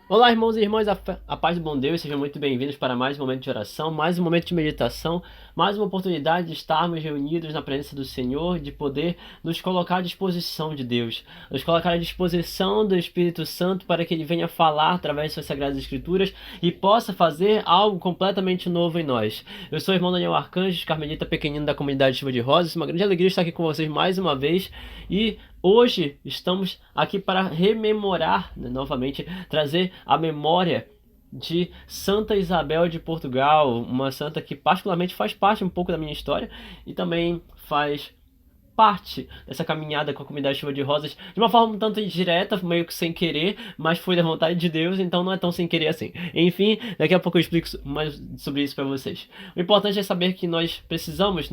Olá, irmãos e irmãs, a paz do bom Deus, sejam muito bem-vindos para mais um momento de oração, mais um momento de meditação, mais uma oportunidade de estarmos reunidos na presença do Senhor, de poder nos colocar à disposição de Deus, nos colocar à disposição do Espírito Santo para que Ele venha falar através de suas Sagradas Escrituras e possa fazer algo completamente novo em nós. Eu sou o irmão Daniel Arcanjo, carmelita pequenino da comunidade Chuva de Rosas, uma grande alegria estar aqui com vocês mais uma vez e hoje estamos aqui para rememorar, novamente, trazer a memória de Santa Isabel de Portugal, uma santa que particularmente faz parte um pouco da minha história e também faz parte dessa caminhada com a comunidade Chuva de Rosas de uma forma um tanto indireta, meio que sem querer, mas foi da vontade de Deus, então não é tão sem querer assim. Enfim, daqui a pouco eu explico mais sobre isso para vocês. O importante é saber que nós precisamos,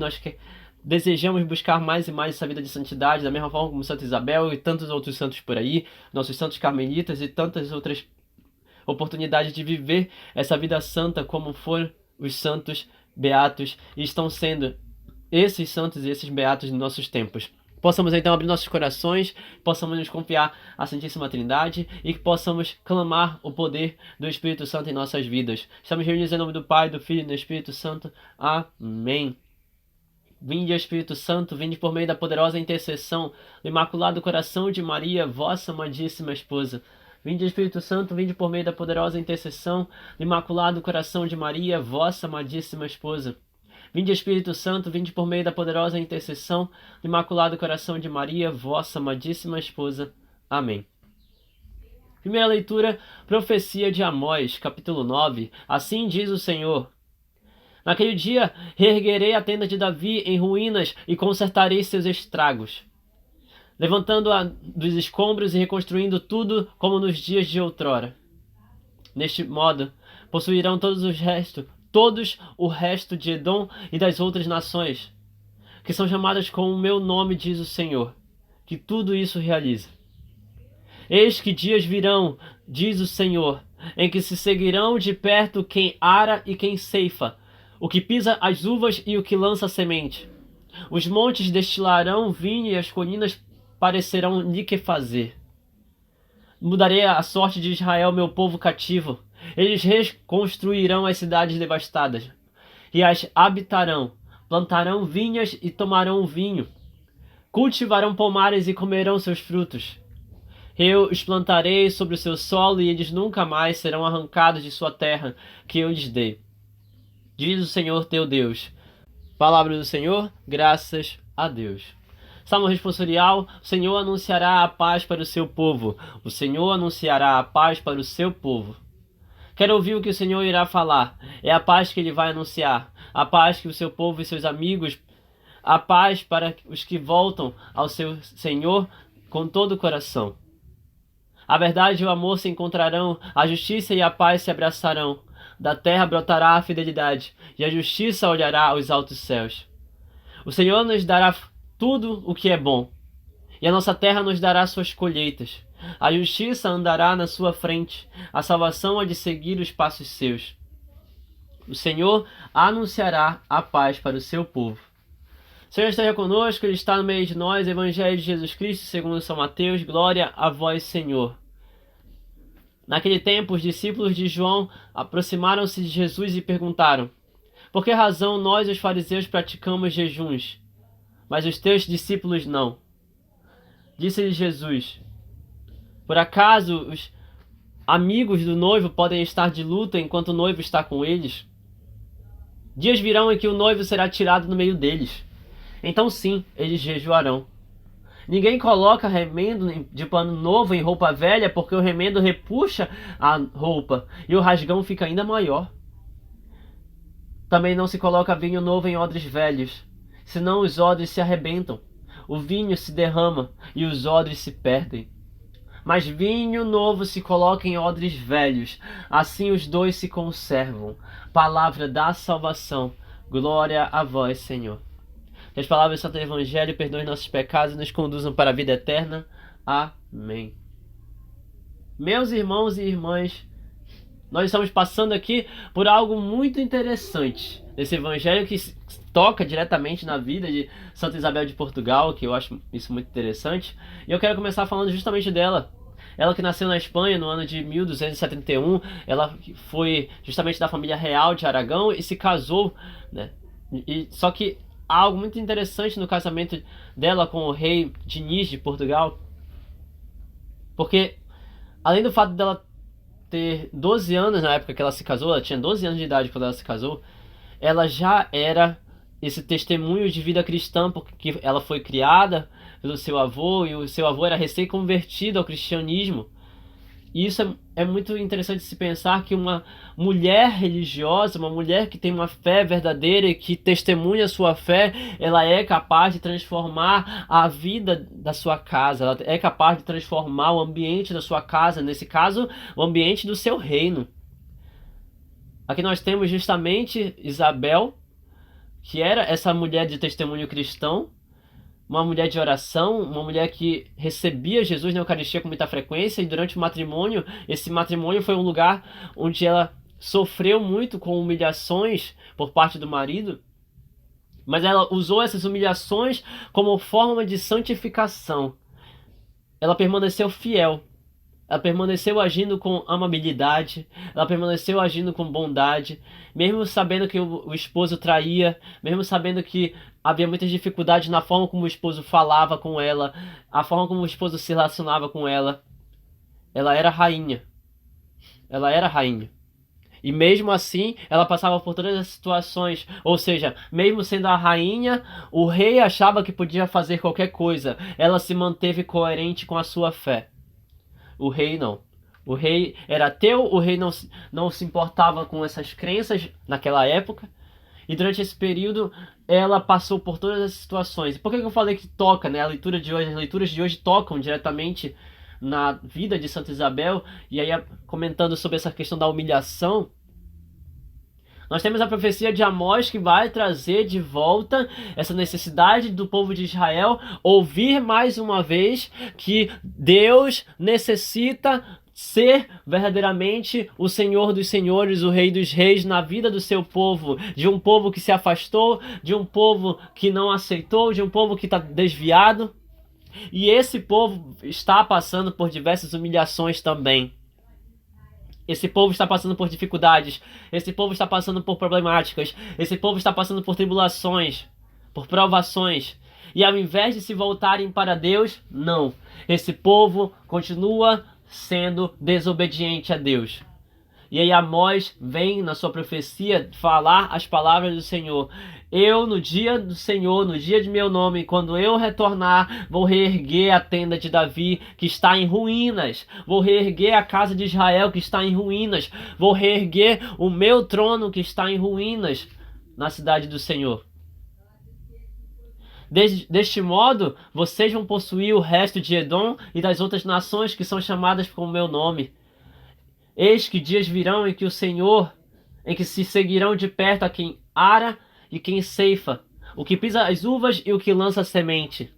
desejamos buscar mais e mais essa vida de santidade, da mesma forma como Santa Isabel e tantos outros santos por aí, nossos santos carmelitas e tantas outras oportunidades de viver essa vida santa como foram os santos beatos e estão sendo esses santos e esses beatos de nossos tempos. Possamos então abrir nossos corações, possamos nos confiar à Santíssima Trindade e que possamos clamar o poder do Espírito Santo em nossas vidas. Estamos reunidos em nome do Pai, do Filho e do Espírito Santo. Amém. Vinde, Espírito Santo, vinde por meio da poderosa intercessão do Imaculado Coração de Maria, vossa amadíssima esposa. Vinde, Espírito Santo, vinde por meio da poderosa intercessão do Imaculado Coração de Maria, vossa amadíssima esposa. Vinde, Espírito Santo, vinde por meio da poderosa intercessão do Imaculado Coração de Maria, vossa amadíssima esposa. Amém. Primeira leitura, profecia de Amós, capítulo 9. Assim diz o Senhor: naquele dia reerguerei a tenda de Davi em ruínas e consertarei seus estragos, levantando-a dos escombros e reconstruindo tudo como nos dias de outrora. Neste modo, possuirão todos o resto de Edom e das outras nações, que são chamadas com o meu nome, diz o Senhor, que tudo isso realiza. Eis que dias virão, diz o Senhor, em que se seguirão de perto quem ara e quem ceifa, o que pisa as uvas e o que lança a semente. Os montes destilarão vinho e as colinas parecerão liquefazer. Mudarei a sorte de Israel, meu povo cativo. Eles reconstruirão as cidades devastadas e as habitarão. Plantarão vinhas e tomarão vinho. Cultivarão pomares e comerão seus frutos. Eu os plantarei sobre o seu solo e eles nunca mais serão arrancados de sua terra que eu lhes dei. Diz o Senhor teu Deus. Palavra do Senhor, graças a Deus. Salmo responsorial: o Senhor anunciará a paz para o seu povo. O Senhor anunciará a paz para o seu povo. Quero ouvir o que o Senhor irá falar. É a paz que Ele vai anunciar. A paz que o seu povo e seus amigos. A paz para os que voltam ao seu Senhor com todo o coração. A verdade e o amor se encontrarão. A justiça e a paz se abraçarão. Da terra brotará a fidelidade, e a justiça olhará aos altos céus. O Senhor nos dará tudo o que é bom, e a nossa terra nos dará suas colheitas. A justiça andará na sua frente, a salvação há de seguir os passos seus. O Senhor anunciará a paz para o seu povo. O Senhor esteja conosco, Ele está no meio de nós. Evangelho de Jesus Cristo, segundo São Mateus. Glória a vós, Senhor. Naquele tempo, os discípulos de João aproximaram-se de Jesus e perguntaram: por que razão nós, os fariseus, praticamos jejuns, mas os teus discípulos não? Disse-lhe Jesus: por acaso os amigos do noivo podem estar de luto enquanto o noivo está com eles? Dias virão em que o noivo será tirado do meio deles. Então sim, eles jejuarão. Ninguém coloca remendo de pano novo em roupa velha, porque o remendo repuxa a roupa e o rasgão fica ainda maior. Também não se coloca vinho novo em odres velhos, senão os odres se arrebentam, o vinho se derrama e os odres se perdem. Mas vinho novo se coloca em odres velhos, assim os dois se conservam. Palavra da salvação. Glória a vós, Senhor. Que as palavras do Santo Evangelho perdoem nossos pecados e nos conduzam para a vida eterna. Amém. Meus irmãos e irmãs, nós estamos passando aqui por algo muito interessante. Esse Evangelho que toca diretamente na vida de Santa Isabel de Portugal, que eu acho isso muito interessante. E eu quero começar falando justamente dela. Ela que nasceu na Espanha no ano de 1271, ela foi justamente da família real de Aragão e se casou, né? Só que há algo muito interessante no casamento dela com o rei Diniz de Portugal, porque além do fato dela ter 12 anos na época que ela se casou, ela tinha 12 anos de idade quando ela se casou, ela já era esse testemunho de vida cristã, porque ela foi criada pelo seu avô, e o seu avô era recém-convertido ao cristianismo. E isso é muito interessante se pensar que uma mulher religiosa, uma mulher que tem uma fé verdadeira e que testemunha a sua fé, ela é capaz de transformar a vida da sua casa, ela é capaz de transformar o ambiente da sua casa, nesse caso, o ambiente do seu reino. Aqui nós temos justamente Isabel, que era essa mulher de testemunho cristão, uma mulher de oração, uma mulher que recebia Jesus na Eucaristia com muita frequência, e durante o matrimônio, esse matrimônio foi um lugar onde ela sofreu muito com humilhações por parte do marido, mas ela usou essas humilhações como forma de santificação. Ela permaneceu fiel. Ela permaneceu agindo com amabilidade, ela permaneceu agindo com bondade, mesmo sabendo que o esposo traía, mesmo sabendo que havia muitas dificuldades na forma como o esposo falava com ela, a forma como o esposo se relacionava com ela. Ela era rainha. Ela era rainha. E mesmo assim, ela passava por todas as situações. Ou seja, mesmo sendo a rainha, o rei achava que podia fazer qualquer coisa. Ela se manteve coerente com a sua fé. O rei não. O rei era ateu, o rei não se importava com essas crenças naquela época. E durante esse período, ela passou por todas as situações. E por que eu falei que toca, né? A leitura de hoje, as leituras de hoje tocam diretamente na vida de Santa Isabel. E aí, comentando sobre essa questão da humilhação, nós temos a profecia de Amós que vai trazer de volta essa necessidade do povo de Israel ouvir mais uma vez que Deus necessita ser verdadeiramente o Senhor dos Senhores, o Rei dos Reis na vida do seu povo, de um povo que se afastou, de um povo que não aceitou, de um povo que está desviado. E esse povo está passando por diversas humilhações também. Esse povo está passando por dificuldades, esse povo está passando por problemáticas, esse povo está passando por tribulações, por provações. E ao invés de se voltarem para Deus, não. Esse povo continua sendo desobediente a Deus. E aí Amós vem na sua profecia falar as palavras do Senhor. Eu, no dia do Senhor, no dia de meu nome, quando eu retornar, vou reerguer a tenda de Davi, que está em ruínas. Vou reerguer a casa de Israel, que está em ruínas. Vou reerguer o meu trono, que está em ruínas, na cidade do Senhor. Deste modo, vocês vão possuir o resto de Edom e das outras nações que são chamadas com o meu nome. Eis que dias virão em que o Senhor, em que se seguirão de perto a quem ara e quem ceifa, o que pisa as uvas e o que lança a semente.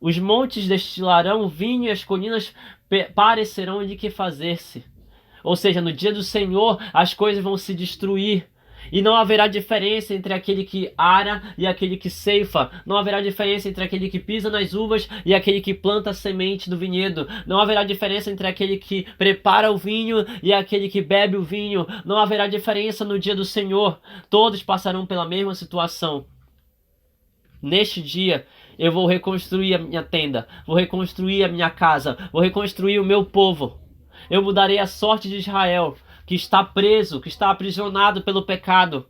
Os montes destilarão vinho e as colinas parecerão de que fazer-se. Ou seja, no dia do Senhor as coisas vão se destruir. E não haverá diferença entre aquele que ara e aquele que ceifa. Não haverá diferença entre aquele que pisa nas uvas e aquele que planta a semente do vinhedo. Não haverá diferença entre aquele que prepara o vinho e aquele que bebe o vinho. Não haverá diferença no dia do Senhor. Todos passarão pela mesma situação. Neste dia, eu vou reconstruir a minha tenda, vou reconstruir a minha casa, vou reconstruir o meu povo. Eu mudarei a sorte de Israel, que está preso, que está aprisionado pelo pecado.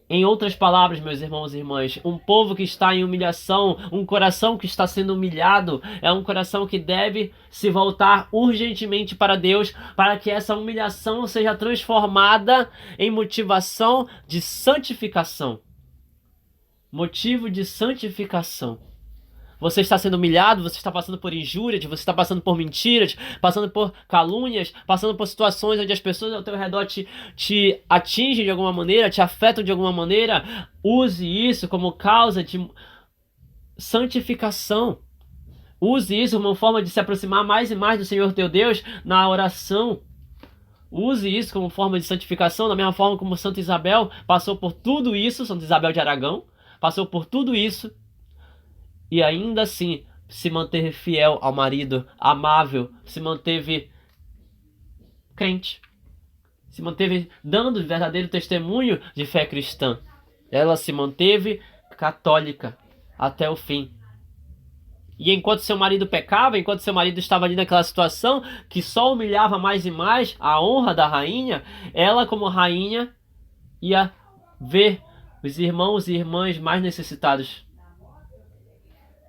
Em outras palavras, meus irmãos e irmãs, um povo que está em humilhação, um coração que está sendo humilhado, é um coração que deve se voltar urgentemente para Deus, para que essa humilhação seja transformada em motivação de santificação. Motivo de santificação. Você está sendo humilhado, você está passando por injúrias, você está passando por mentiras, passando por calúnias, passando por situações onde as pessoas ao teu redor te atingem de alguma maneira, te afetam de alguma maneira. Use isso como causa de santificação. Use isso como forma de se aproximar mais e mais do Senhor teu Deus na oração. Use isso como forma de santificação, da mesma forma como Santa Isabel passou por tudo isso, Santa Isabel de Aragão, passou por tudo isso. E ainda assim, se manteve fiel ao marido, amável, se manteve crente, se manteve dando verdadeiro testemunho de fé cristã. Ela se manteve católica até o fim. E enquanto seu marido pecava, enquanto seu marido estava ali naquela situação que só humilhava mais e mais a honra da rainha, ela, como rainha, ia ver os irmãos e irmãs mais necessitados.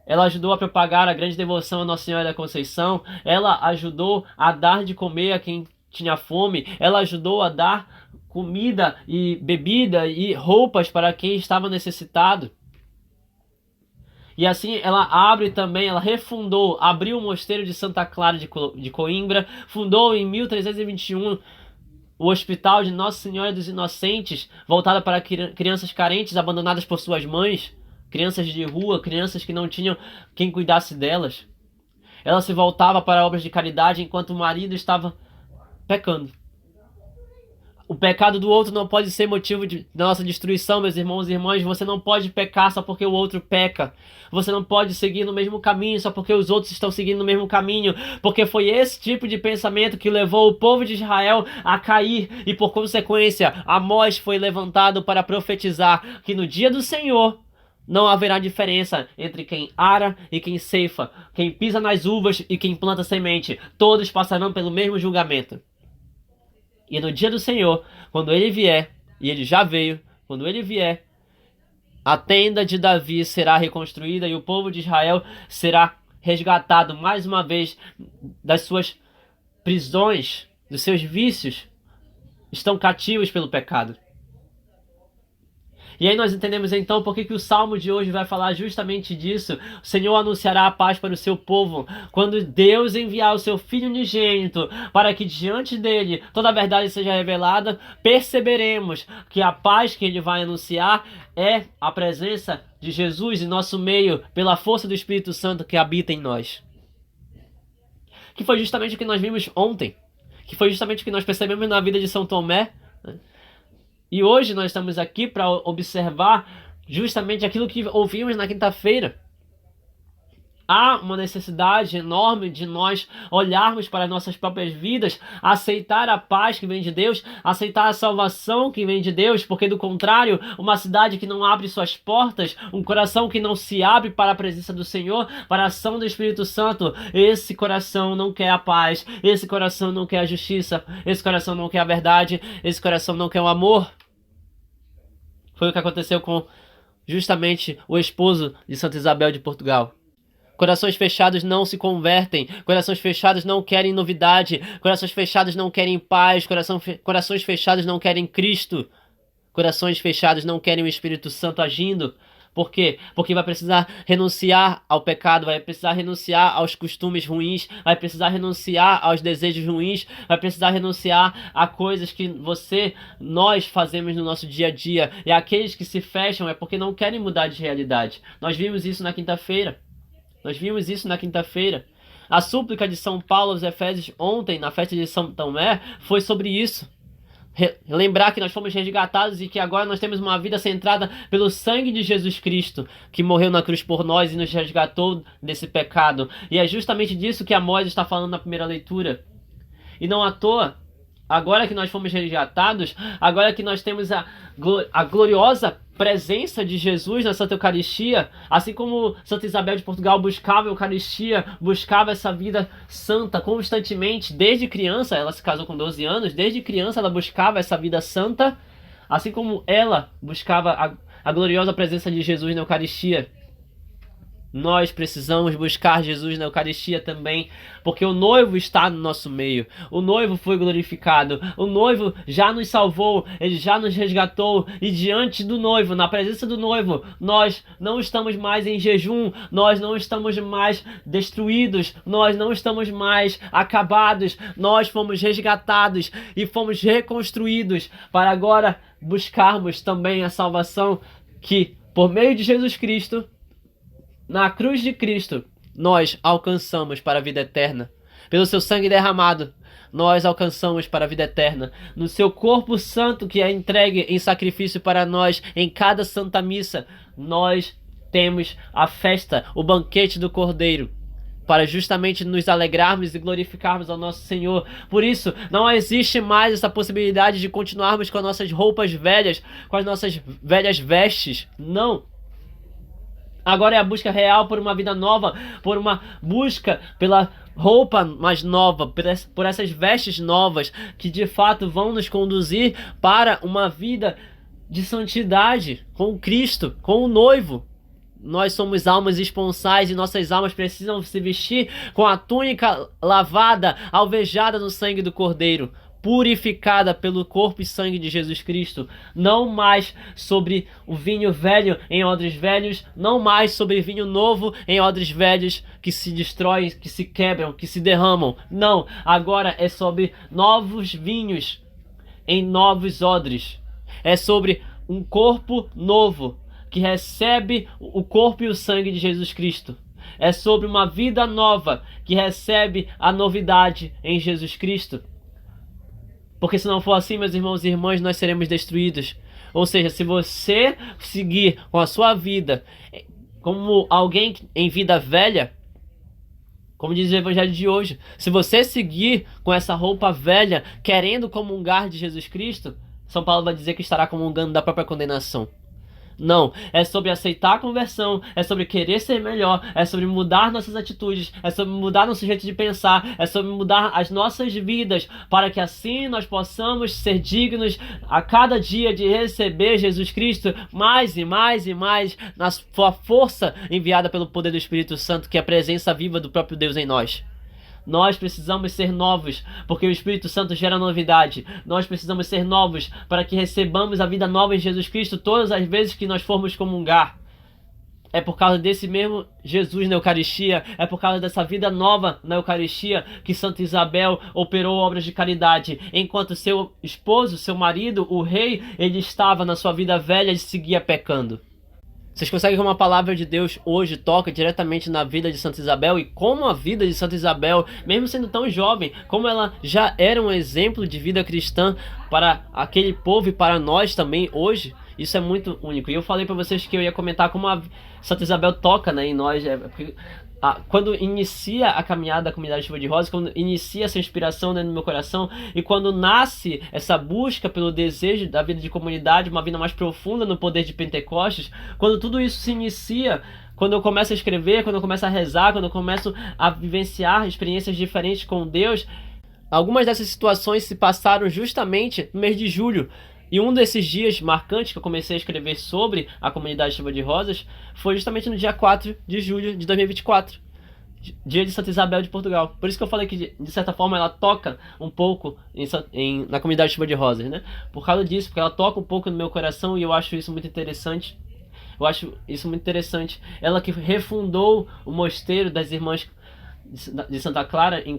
Ela ajudou a propagar a grande devoção a Nossa Senhora da Conceição. Ela ajudou a dar de comer a quem tinha fome. Ela ajudou a dar comida e bebida e roupas para quem estava necessitado. E assim ela ela refundou, abriu o mosteiro de Santa Clara de Coimbra, fundou em 1321 o Hospital de Nossa Senhora dos Inocentes, voltado para crianças carentes abandonadas por suas mães, crianças de rua, crianças que não tinham quem cuidasse delas. Ela se voltava para obras de caridade enquanto o marido estava pecando. O pecado do outro não pode ser motivo de nossa destruição, meus irmãos e irmãs. Você não pode pecar só porque o outro peca. Você não pode seguir no mesmo caminho só porque os outros estão seguindo no mesmo caminho. Porque foi esse tipo de pensamento que levou o povo de Israel a cair. E por consequência, Amós foi levantado para profetizar que no dia do Senhor não haverá diferença entre quem ara e quem ceifa, quem pisa nas uvas e quem planta semente. Todos passarão pelo mesmo julgamento. E no dia do Senhor, quando ele vier, e ele já veio, quando ele vier, a tenda de Davi será reconstruída e o povo de Israel será resgatado mais uma vez das suas prisões, dos seus vícios. Estão cativos pelo pecado. E aí nós entendemos então por que o Salmo de hoje vai falar justamente disso. O Senhor anunciará a paz para o seu povo, quando Deus enviar o seu Filho unigênito, para que diante dele toda a verdade seja revelada, perceberemos que a paz que ele vai anunciar é a presença de Jesus em nosso meio, pela força do Espírito Santo que habita em nós. Que foi justamente o que nós vimos ontem, que foi justamente o que nós percebemos na vida de São Tomé, né? E hoje nós estamos aqui para observar justamente aquilo que ouvimos na quinta-feira. Há uma necessidade enorme de nós olharmos para nossas próprias vidas, aceitar a paz que vem de Deus, aceitar a salvação que vem de Deus, porque do contrário, uma cidade que não abre suas portas, um coração que não se abre para a presença do Senhor, para a ação do Espírito Santo, esse coração não quer a paz, esse coração não quer a justiça, esse coração não quer a verdade, esse coração não quer o amor. Foi o que aconteceu com justamente o esposo de Santa Isabel de Portugal. Corações fechados não se convertem, corações fechados não querem novidade, corações fechados não querem paz, corações fechados não querem Cristo, corações fechados não querem o Espírito Santo agindo. Por quê? Porque vai precisar renunciar ao pecado, vai precisar renunciar aos costumes ruins, vai precisar renunciar aos desejos ruins, vai precisar renunciar a coisas que nós fazemos no nosso dia a dia. E aqueles que se fecham é porque não querem mudar de realidade. Nós vimos isso na quinta-feira. A súplica de São Paulo aos Efésios ontem, na festa de São Tomé, foi sobre isso. Lembrar que nós fomos resgatados e que agora nós temos uma vida centrada pelo sangue de Jesus Cristo, que morreu na cruz por nós e nos resgatou desse pecado. E é justamente disso que Amós está falando na primeira leitura. E não à toa, agora que nós fomos resgatados, agora que nós temos a gloriosa presença de Jesus na Santa Eucaristia, assim como Santa Isabel de Portugal buscava a Eucaristia, buscava essa vida santa constantemente, desde criança, ela se casou com 12 anos, desde criança ela buscava essa vida santa, assim como ela buscava a gloriosa presença de Jesus na Eucaristia. Nós precisamos buscar Jesus na Eucaristia também, porque o noivo está no nosso meio, o noivo foi glorificado, o noivo já nos salvou, ele já nos resgatou, e diante do noivo, na presença do noivo, nós não estamos mais em jejum, nós não estamos mais destruídos, nós não estamos mais acabados, nós fomos resgatados e fomos reconstruídos para agora buscarmos também a salvação que, por meio de Jesus Cristo, na cruz de Cristo, nós alcançamos para a vida eterna. Pelo seu sangue derramado, nós alcançamos para a vida eterna. No seu corpo santo que é entregue em sacrifício para nós, em cada santa missa, nós temos a festa, o banquete do Cordeiro, para justamente nos alegrarmos e glorificarmos ao nosso Senhor. Por isso, não existe mais essa possibilidade de continuarmos com as nossas roupas velhas, com as nossas velhas vestes. Não. Agora é a busca real por uma vida nova, por uma busca pela roupa mais nova, por essas vestes novas que de fato vão nos conduzir para uma vida de santidade com Cristo, com o noivo. Nós somos almas esponsais e nossas almas precisam se vestir com a túnica lavada, alvejada no sangue do Cordeiro, purificada pelo corpo e sangue de Jesus Cristo. Não mais sobre o vinho velho em odres velhos, não mais sobre vinho novo em odres velhos que se destroem, que se quebram, que se derramam. Não, agora é sobre novos vinhos em novos odres. É sobre um corpo novo que recebe o corpo e o sangue de Jesus Cristo. É sobre uma vida nova que recebe a novidade em Jesus Cristo. Porque se não for assim, meus irmãos e irmãs, nós seremos destruídos. Ou seja, se você seguir com a sua vida como alguém em vida velha, como diz o evangelho de hoje, se você seguir com essa roupa velha, querendo comungar de Jesus Cristo, São Paulo vai dizer que estará comungando da própria condenação. Não, é sobre aceitar a conversão, é sobre querer ser melhor, é sobre mudar nossas atitudes, é sobre mudar nosso jeito de pensar, é sobre mudar as nossas vidas, para que assim nós possamos ser dignos a cada dia de receber Jesus Cristo mais e mais e mais na sua força enviada pelo poder do Espírito Santo, que é a presença viva do próprio Deus em nós. Nós precisamos ser novos, porque o Espírito Santo gera novidade. Nós precisamos ser novos para que recebamos a vida nova em Jesus Cristo todas as vezes que nós formos comungar. É por causa desse mesmo Jesus na Eucaristia, é por causa dessa vida nova na Eucaristia que Santa Isabel operou obras de caridade, enquanto seu esposo, seu marido, o rei, ele estava na sua vida velha e seguia pecando. Vocês conseguem como a palavra de Deus hoje toca diretamente na vida de Santa Isabel, e como a vida de Santa Isabel, mesmo sendo tão jovem, como ela já era um exemplo de vida cristã para aquele povo e para nós também hoje. Isso é muito único. E eu falei para vocês que eu ia comentar como a Santa Isabel toca, né, em nós. Quando inicia a caminhada da comunidade Chuva de Rosas, quando inicia essa inspiração dentro do meu coração, e quando nasce essa busca pelo desejo da vida de comunidade, uma vida mais profunda no poder de Pentecostes, quando tudo isso se inicia, quando eu começo a escrever, quando eu começo a rezar, quando eu começo a vivenciar experiências diferentes com Deus, algumas dessas situações se passaram justamente no mês de julho. E um desses dias marcantes que eu comecei a escrever sobre a comunidade Chuva de Rosas foi justamente no dia 4 de julho de 2024, dia de Santa Isabel de Portugal. Por isso que eu falei que, de certa forma, ela toca um pouco na comunidade Chuva de Rosas, né? Por causa disso, porque ela toca um pouco no meu coração, e eu acho isso muito interessante. Eu acho isso muito interessante. Ela que refundou o mosteiro das Irmãs de Santa Clara em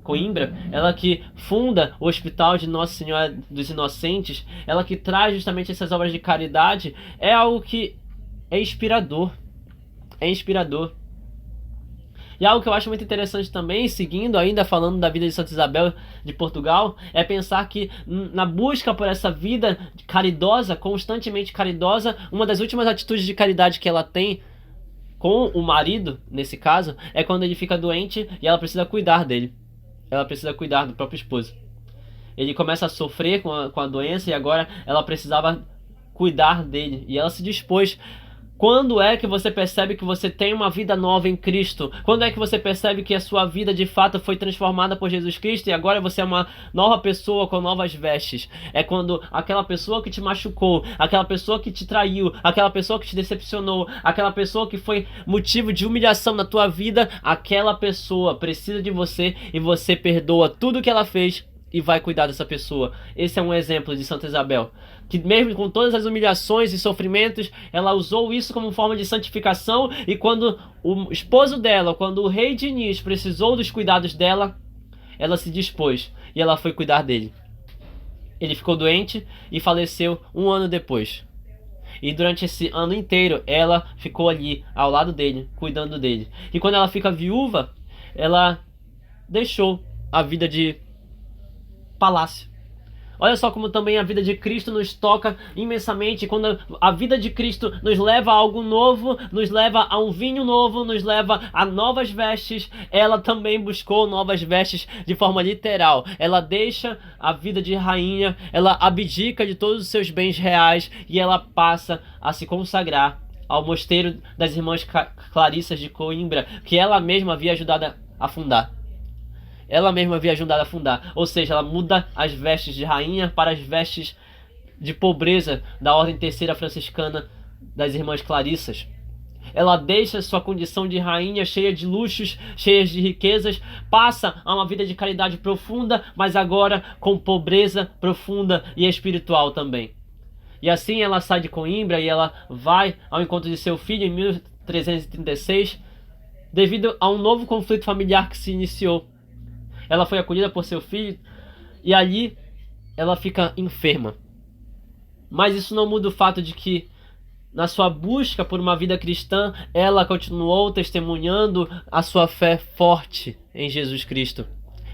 Coimbra, ela que funda o Hospital de Nossa Senhora dos Inocentes, ela que traz justamente essas obras de caridade, é algo que é inspirador. É inspirador. E algo que eu acho muito interessante também, seguindo ainda falando da vida de Santa Isabel de Portugal, é pensar que na busca por essa vida caridosa, constantemente caridosa, uma das últimas atitudes de caridade que ela tem com o marido, nesse caso, é quando ele fica doente e ela precisa cuidar dele. Ela precisa cuidar do próprio esposo. Ele começa a sofrer com a doença, e agora ela precisava cuidar dele. E ela se dispôs. Quando é que você percebe que você tem uma vida nova em Cristo? Quando é que você percebe que a sua vida de fato foi transformada por Jesus Cristo e agora você é uma nova pessoa com novas vestes? É quando aquela pessoa que te machucou, aquela pessoa que te traiu, aquela pessoa que te decepcionou, aquela pessoa que foi motivo de humilhação na tua vida, aquela pessoa precisa de você e você perdoa tudo que ela fez e vai cuidar dessa pessoa. Esse é um exemplo de Santa Isabel, que mesmo com todas as humilhações e sofrimentos, ela usou isso como forma de santificação, e quando o esposo dela, quando o rei Diniz precisou dos cuidados dela, ela se dispôs e ela foi cuidar dele. Ele ficou doente e faleceu um ano depois. E durante esse ano inteiro, ela ficou ali ao lado dele, cuidando dele. E quando ela fica viúva, ela deixou a vida de palácio. Olha só como também a vida de Cristo nos toca imensamente, quando a vida de Cristo nos leva a algo novo, nos leva a um vinho novo, nos leva a novas vestes. Ela também buscou novas vestes de forma literal. Ela deixa a vida de rainha, ela abdica de todos os seus bens reais e ela passa a se consagrar ao mosteiro das Irmãs Clarissas de Coimbra, que ela mesma havia ajudado a fundar. Ela mesma havia ajudado a fundar. Ou seja, ela muda as vestes de rainha para as vestes de pobreza da Ordem Terceira Franciscana das Irmãs Clarissas. Ela deixa sua condição de rainha cheia de luxos, cheia de riquezas, passa a uma vida de caridade profunda, mas agora com pobreza profunda e espiritual também. E assim ela sai de Coimbra e ela vai ao encontro de seu filho em 1336, devido a um novo conflito familiar que se iniciou. Ela foi acolhida por seu filho e ali ela fica enferma. Mas isso não muda o fato de que, na sua busca por uma vida cristã, ela continuou testemunhando a sua fé forte em Jesus Cristo.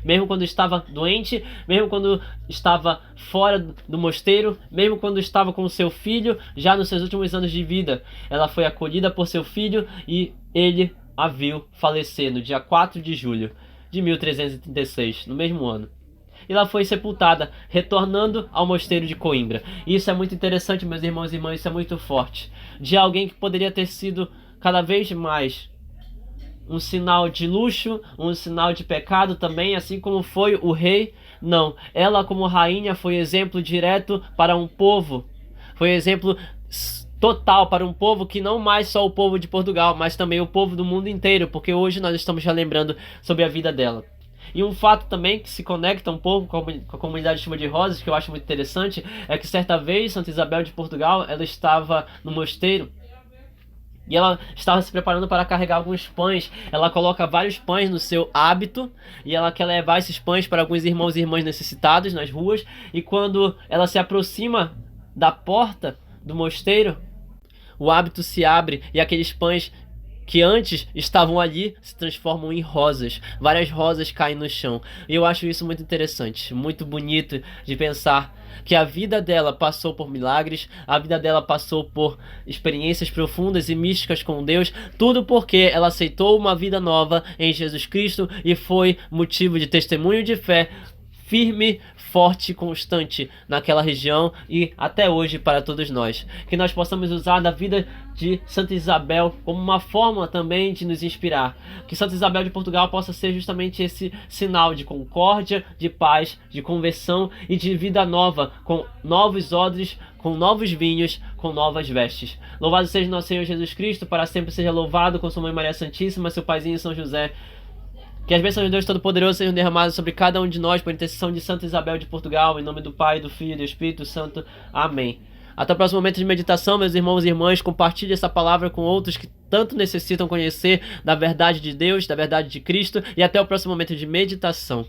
Mesmo quando estava doente, mesmo quando estava fora do mosteiro, mesmo quando estava com seu filho, já nos seus últimos anos de vida, ela foi acolhida por seu filho e ele a viu falecer no dia 4 de julho de 1336, no mesmo ano. E ela foi sepultada, retornando ao mosteiro de Coimbra. E isso é muito interessante, meus irmãos e irmãs, isso é muito forte. De alguém que poderia ter sido cada vez mais um sinal de luxo, um sinal de pecado também, assim como foi o rei. Não, ela como rainha foi exemplo direto para um povo. Foi exemplo total para um povo que não mais só o povo de Portugal, mas também o povo do mundo inteiro, porque hoje nós estamos já lembrando sobre a vida dela. E um fato também que se conecta um pouco com a comunidade de Chuva de Rosas, que eu acho muito interessante, é que certa vez Santa Isabel de Portugal, ela estava no mosteiro e ela estava se preparando para carregar alguns pães. Ela coloca vários pães no seu hábito e ela quer levar esses pães para alguns irmãos e irmãs necessitados nas ruas. E quando ela se aproxima da porta do mosteiro, o hábito se abre e aqueles pães que antes estavam ali se transformam em rosas. Várias rosas caem no chão. E eu acho isso muito interessante, muito bonito de pensar que a vida dela passou por milagres, a vida dela passou por experiências profundas e místicas com Deus, tudo porque ela aceitou uma vida nova em Jesus Cristo e foi motivo de testemunho de fé firme, forte e constante naquela região e até hoje para todos nós. Que nós possamos usar da vida de Santa Isabel como uma forma também de nos inspirar. Que Santa Isabel de Portugal possa ser justamente esse sinal de concórdia, de paz, de conversão e de vida nova, com novos odres, com novos vinhos, com novas vestes. Louvado seja nosso Senhor Jesus Cristo, para sempre seja louvado, com sua Mãe Maria Santíssima, seu Paizinho São José. Que as bênçãos de Deus Todo-Poderoso sejam derramadas sobre cada um de nós, por intercessão de Santa Isabel de Portugal, em nome do Pai, do Filho e do Espírito Santo. Amém. Até o próximo momento de meditação, meus irmãos e irmãs. Compartilhe essa palavra com outros que tanto necessitam conhecer da verdade de Deus, da verdade de Cristo. E até o próximo momento de meditação.